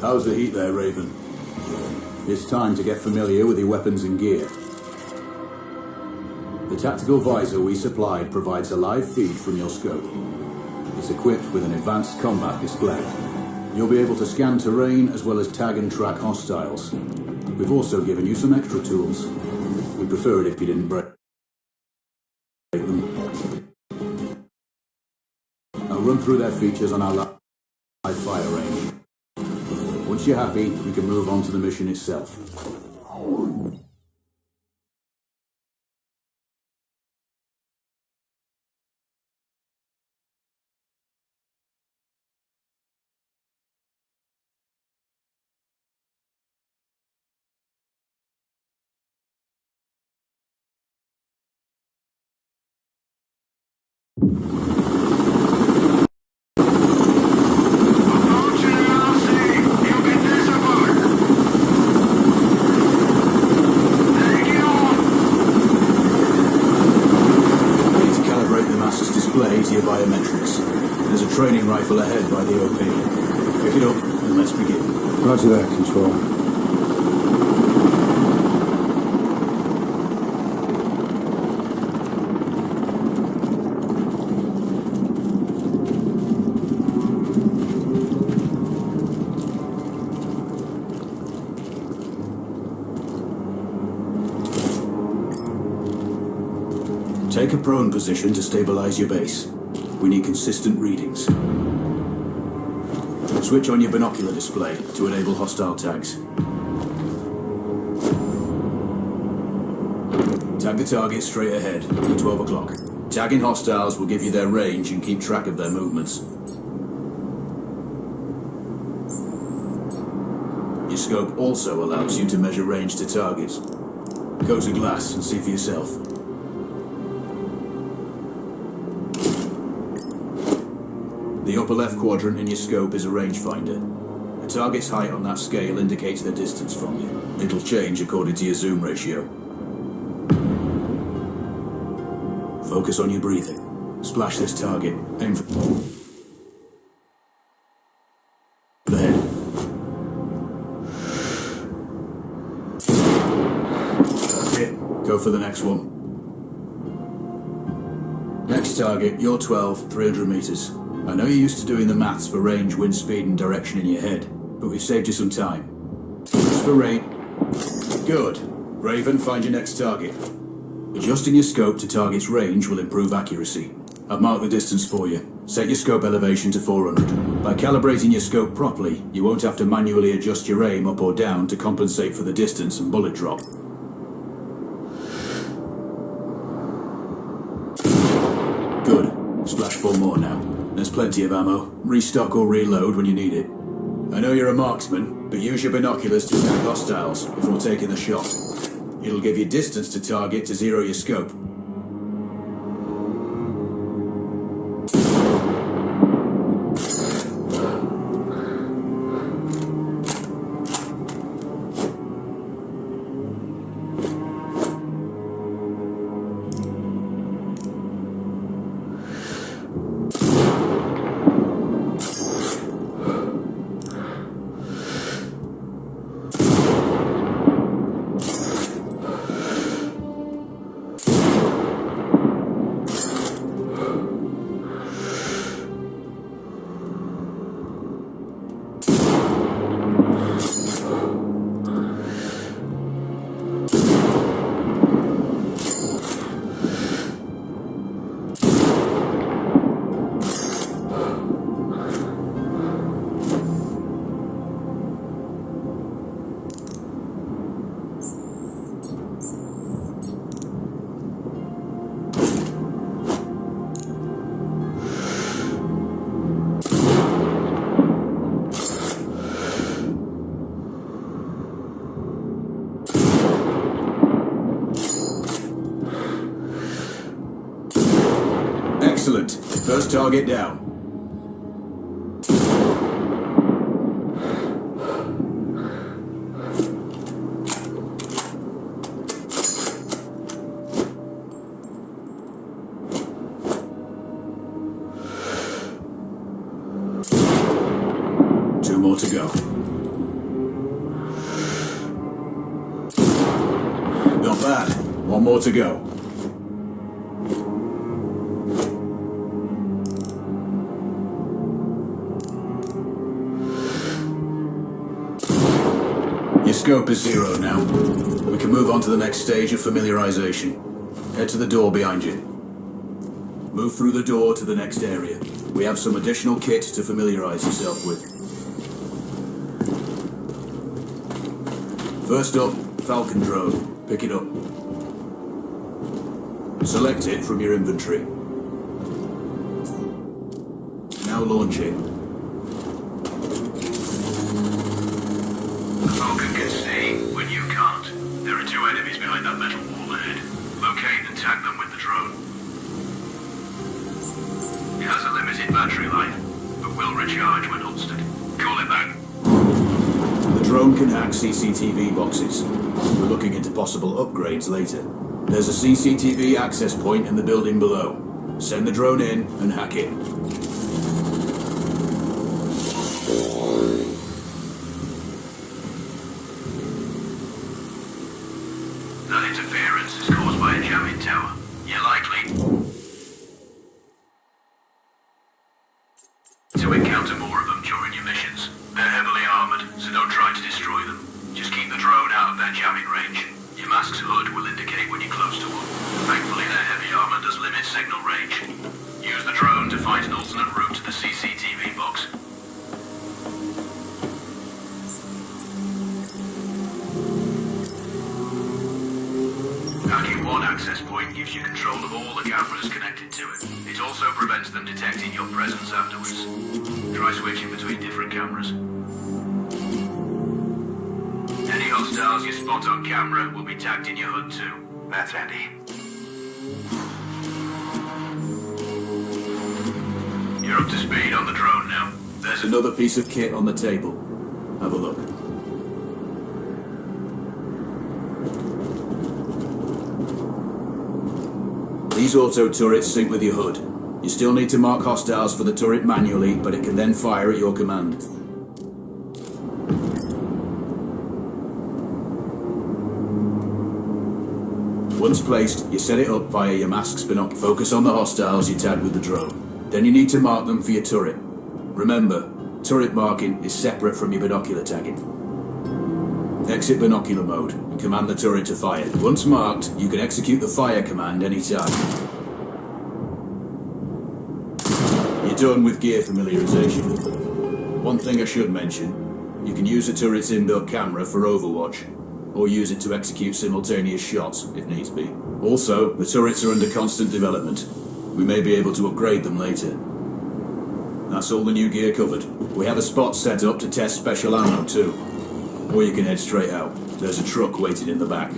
How's the heat there, Raven? It's time to get familiar with your weapons and gear. The tactical visor we supplied provides a live feed from your scope. It's equipped with an advanced combat display. You'll be able to scan terrain as well as tag and track hostiles. We've also given you some extra tools. We'd prefer it if you didn't break them. I'll run through their features on our live fire range. Once you're happy, we can move on to the mission itself. Your biometrics. There's a training rifle ahead by the OP. Pick it up and let's begin. Roger that, Control. Take a prone position to stabilize your base. We need consistent readings. Switch on your binocular display to enable hostile tags. Tag the target straight ahead at 12 o'clock. Tagging hostiles will give you their range and keep track of their movements. Your scope also allows you to measure range to targets. Go to glass and see for yourself. The upper left quadrant in your scope is a rangefinder. A target's height on that scale indicates their distance from you. It'll change according to your zoom ratio. Focus on your breathing. Splash this target. Aim for the head. That's it. Go for the next one. Next target, you're 12, 300 meters. I know you're used to doing the maths for range, wind speed, and direction in your head, but we've saved you some time. Just for range. Good. Raven, find your next target. Adjusting your scope to target's range will improve accuracy. I've marked the distance for you. Set your scope elevation to 400. By calibrating your scope properly, you won't have to manually adjust your aim up or down to compensate for the distance and bullet drop. Good. Splash 4 more now. There's plenty of ammo. Restock or reload when you need it. I know you're a marksman, but use your binoculars to tag hostiles before taking the shot. It'll give you distance to target to zero your scope. Excellent. First target down. Two more to go. One more to go. Your scope is 0 now. We can move on to the next stage of familiarization. Head to the door behind you. Move through the door to the next area. We have some additional kit to familiarize yourself with. First up, Falcon drone. Pick it up. Select it from your inventory. Now launch it. The Falcon can see when you can't. There are 2 enemies behind that metal wall ahead. Locate and tag them with the drone. It has a limited battery life, but will recharge when holstered. Call it back. The drone can hack CCTV boxes. We're looking into possible upgrades later. There's a CCTV access point in the building below. Send the drone in and hack it. That interference is caused by a jamming tower. You're likely to encounter more of them during your missions. They're heavily armored, so don't try to destroy them. Just keep the drone out of their jamming range. Your mask's hood will indicate when you're close to one. Thankfully, their heavy armor does limit signal range. Use the drone to find an alternate route to the CCTV box. Hacking one access point gives you control of all the cameras connected to it. It also prevents them detecting your presence afterwards. Try switching between different cameras. Any hostiles you spot on camera will be tagged in your HUD too. That's handy. You're up to speed on the drone now. There's Another piece of kit on the table. Have a look. These auto turrets sync with your HUD. You still need to mark hostiles for the turret manually, but it can then fire at your command. Once placed, you set it up via your mask's binocular. Focus on the hostiles you tag with the drone. Then you need to mark them for your turret. Remember, turret marking is separate from your binocular tagging. Exit binocular mode and command the turret to fire. Once marked, you can execute the fire command anytime. You're done with gear familiarization. One thing I should mention, you can use the turret's inbuilt camera for overwatch, or use it to execute simultaneous shots if needs be. Also, the turrets are under constant development. We may be able to upgrade them later. That's all the new gear covered. We have a spot set up to test special ammo too. Or you can head straight out. There's a truck waiting in the back.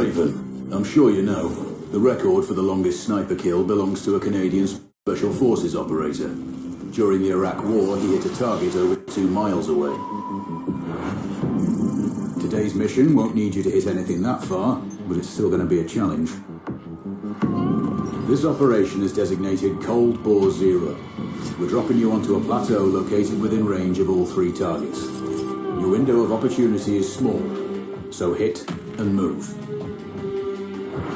Raven, I'm sure you know, the record for the longest sniper kill belongs to a Canadian Special Forces operator. During the Iraq War, he hit a target over 2 miles away. Today's mission won't need you to hit anything that far, but it's still going to be a challenge. This operation is designated Cold Bore Zero. We're dropping you onto a plateau located within range of all 3 targets. Your window of opportunity is small, so hit and move.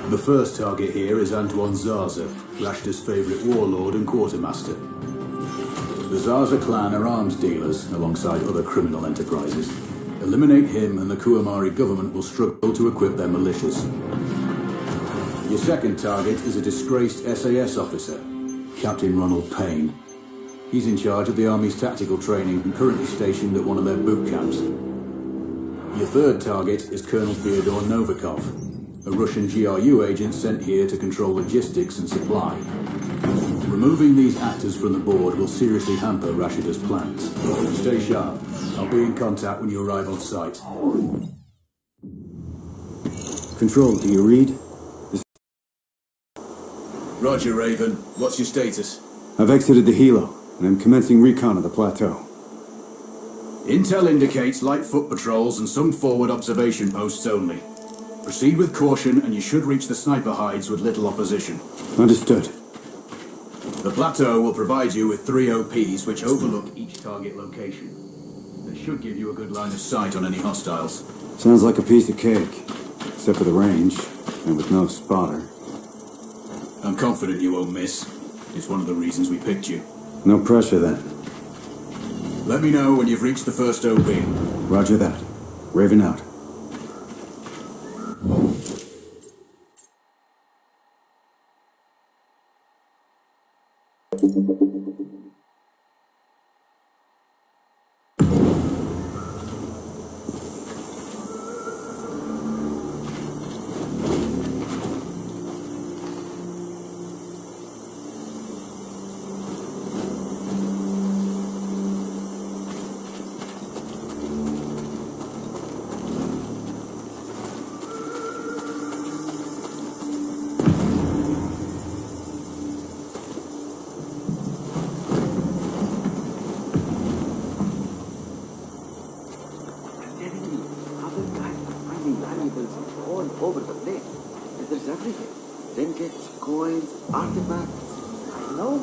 The first target here is Antoine Zaza, Rashta's favourite warlord and quartermaster. The Zaza clan are arms dealers alongside other criminal enterprises. Eliminate him and the Kuamari government will struggle to equip their militias. Your second target is a disgraced SAS officer, Captain Ronald Payne. He's in charge of the Army's tactical training and currently stationed at one of their boot camps. Your third target is Colonel Fyodor Novikov, a Russian GRU agent sent here to control logistics and supply. Removing these actors from the board will seriously hamper Rashida's plans. Stay sharp. I'll be in contact when you arrive on site. Control, do you read? Roger, Raven. What's your status? I've exited the helo, and I'm commencing recon of the plateau. Intel indicates light foot patrols and some forward observation posts only. Proceed with caution and you should reach the sniper hides with little opposition. Understood. The plateau will provide you with 3 OPs which overlook each target location. They should give you a good line of sight on any hostiles. Sounds like a piece of cake, except for the range, and with no spotter. I'm confident you won't miss. It's one of the reasons we picked you. No pressure then. Let me know when you've reached the first OP. Roger that. Raven out. Over the place. There's everything. Trinkets, coins, artifacts. I know.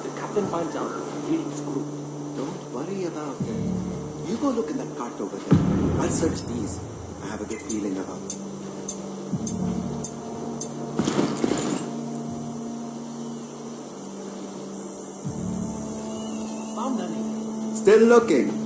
The captain finds out. He'll screw. Don't worry about it. You go look in that cart over there. I'll search these. I have a good feeling about them. Found nothing. Still looking.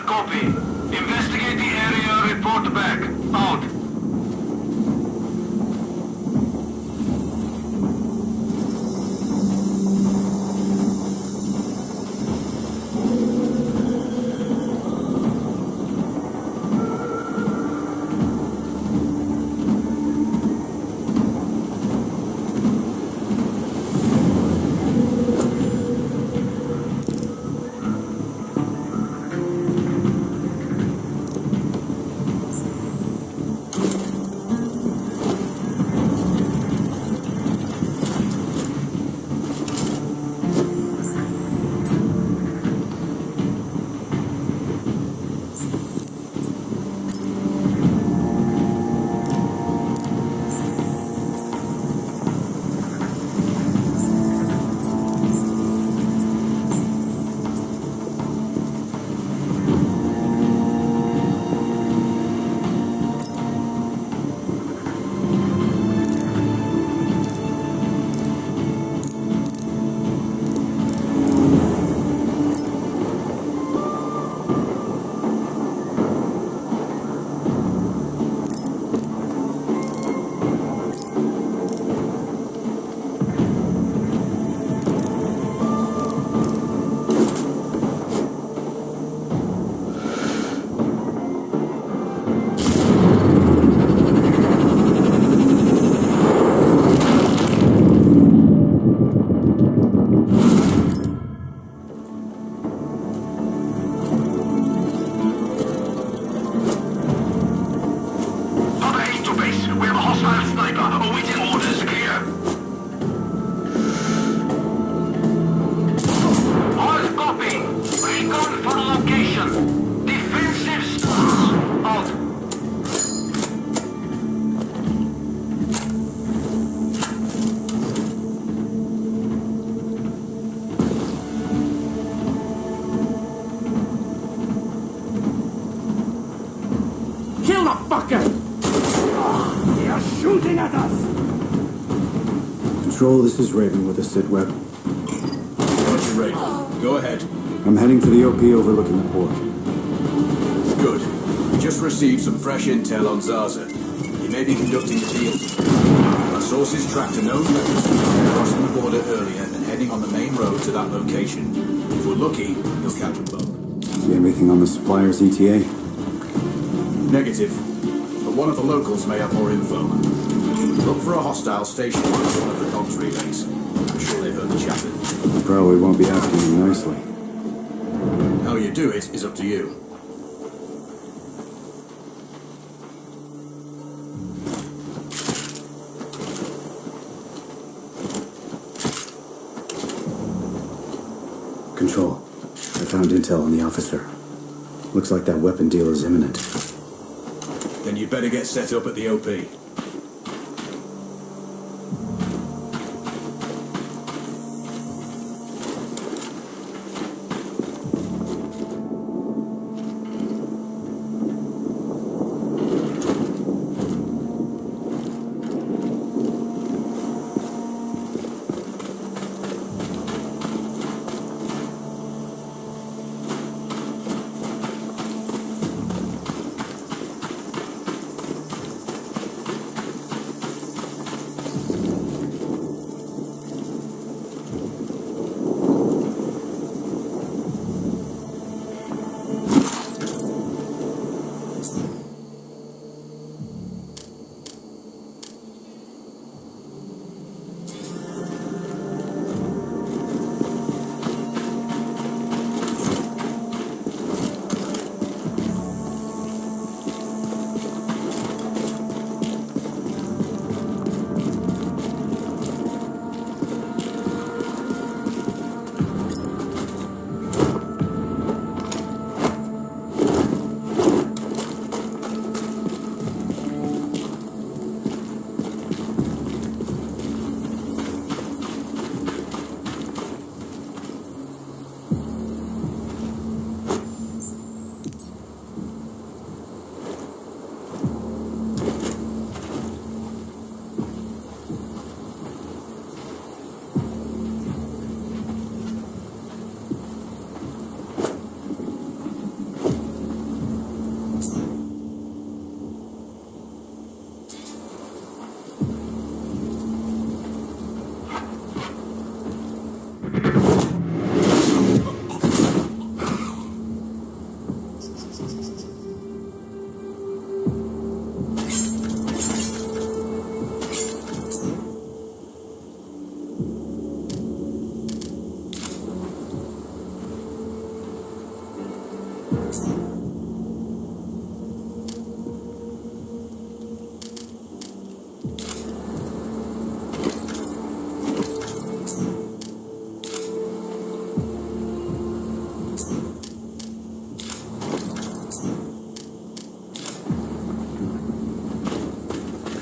Copy. shooting at us! Control, this is Raven with a Sitweb. Roger, Raven. Go ahead. I'm heading to the OP overlooking the port. Good. We just received some fresh intel on Zaza. He may be conducting a deal. Our sources tracked a known weapons dealer crossing the border earlier and heading on the main road to that location. If we're lucky, he'll catch them both. See anything on the supplier's ETA? Negative. But one of the locals may have more info. Look for a hostile station on one of the comms relays. I'm sure they've heard the chatter. Probably won't be asking him nicely. How you do it is up to you. Control, I found intel on the officer. Looks like that weapon deal is imminent. Then you'd better get set up at the OP.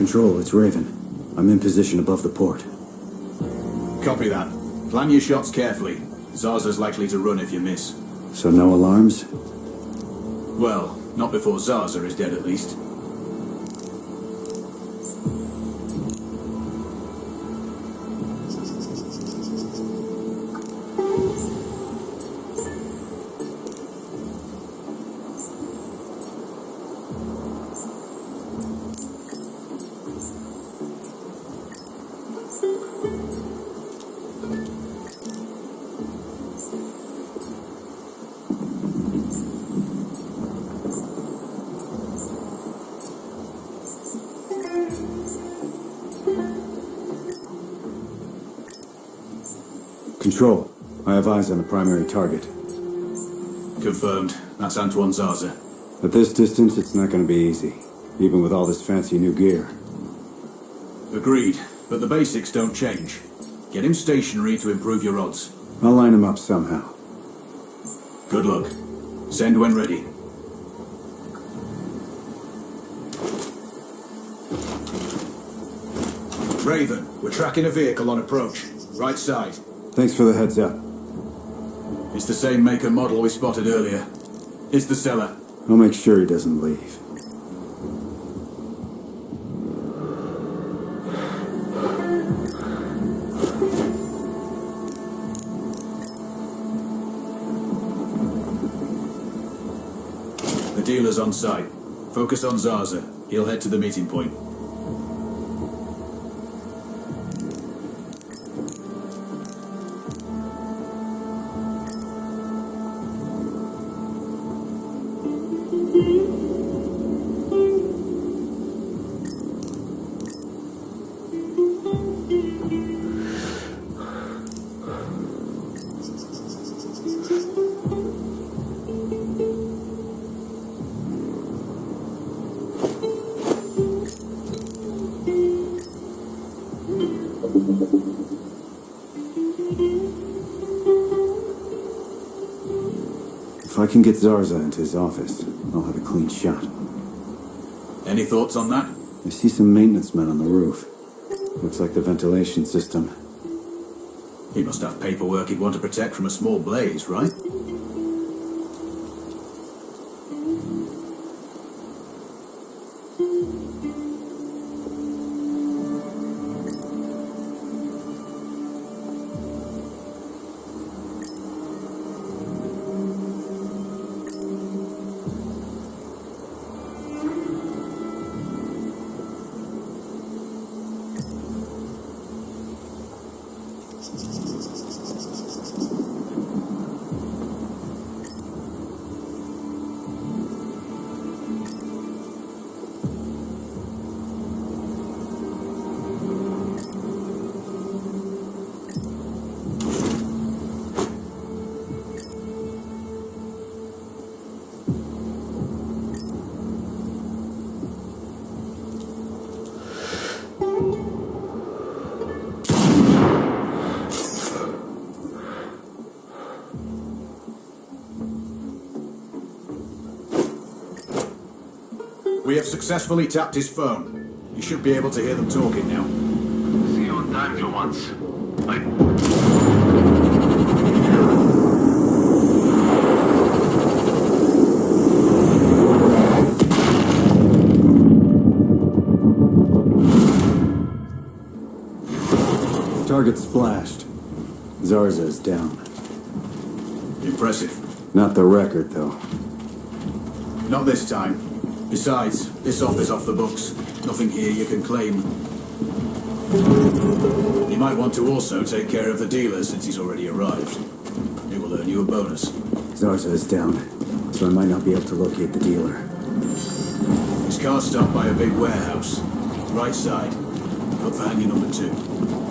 Control, it's Raven. I'm in position above the port. Copy that. Plan your shots carefully. Zaza's likely to run if you miss. So no alarms? Well, not before Zaza is dead at least. Control, I have eyes on the primary target. Confirmed. That's Antoine Zaza. At this distance, it's not going to be easy, even with all this fancy new gear. Agreed. But the basics don't change. Get him stationary to improve your odds. I'll line him up somehow. Good luck. Send when ready. Raven, we're tracking a vehicle on approach. Right side. Thanks for the heads up. It's the same make and model we spotted earlier. It's the seller. I'll make sure he doesn't leave. dealer's on site. Focus on Zaza. He'll head to the meeting point. If I can get Zarza into his office, I'll have a clean shot. Any thoughts on that? I see some maintenance men on the roof. Looks like the ventilation system. He must have paperwork he'd want to protect from a small blaze, right? We have successfully tapped his phone. You should be able to hear them talking now. See you on time for once. Target splashed. Zarza is down. Impressive. Not the record, though. Not this time. Besides, this office off the books. Nothing here you can claim. You might want to also take care of the dealer since he's already arrived. It will earn you a bonus. Zarza is down, so I might not be able to locate the dealer. His car's stopped by a big warehouse. Right side. Look for hangar number 2.